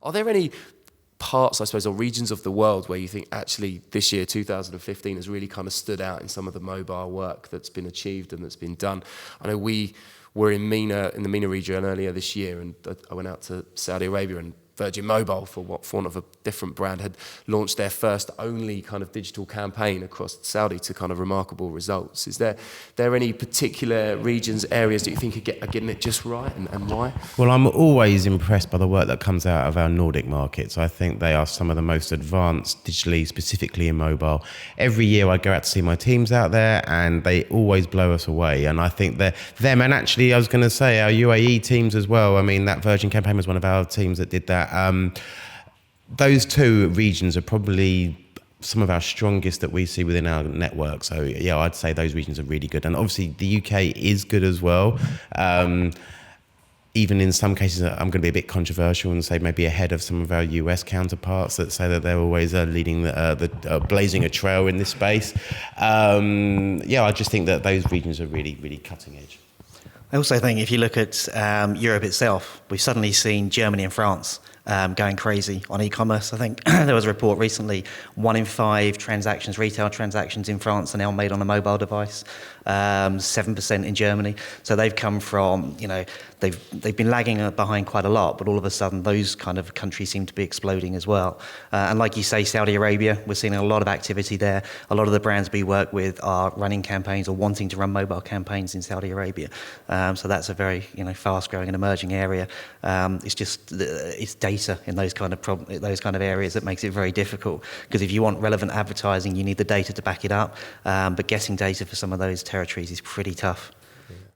Are there any parts, I suppose, or regions of the world where you think actually this year, 2015, has really kind of stood out in some of the mobile work that's been achieved and that's been done? I know we were in the MENA region earlier this year, and I went out to Saudi Arabia, and Virgin Mobile, for want of a different brand, had launched their first only kind of digital campaign across Saudi to kind of remarkable results. Is there any particular regions, areas that you think are getting it just right, and why? Well, I'm always impressed by the work that comes out of our Nordic markets. I think they are some of the most advanced digitally, specifically in mobile. Every year I go out to see my teams out there, and they always blow us away. And I think that them, and actually I was going to say our UAE teams as well. I mean, that Virgin campaign was one of our teams that did that. Those two regions are probably some of our strongest that we see within our network. So yeah, I'd say those regions are really good. And obviously the UK is good as well. Even in some cases, I'm going to be a bit controversial and say maybe ahead of some of our US counterparts that say that they're always leading, blazing a trail in this space. I just think that those regions are really, really cutting edge. I also think if you look at Europe itself, we've suddenly seen Germany and France going crazy on e-commerce. I think there was a report recently, 1 in 5 transactions, retail transactions in France are now made on a mobile device, 7% in Germany. So they've come from, they've been lagging behind quite a lot, but all of a sudden those kind of countries seem to be exploding as well. And like you say, Saudi Arabia, we're seeing a lot of activity there. A lot of the brands we work with are running campaigns or wanting to run mobile campaigns in Saudi Arabia. So that's a very, fast-growing and emerging area. It's data in those kind of areas that makes it very difficult. Because if you want relevant advertising, you need the data to back it up. But getting data for some of those territories is pretty tough.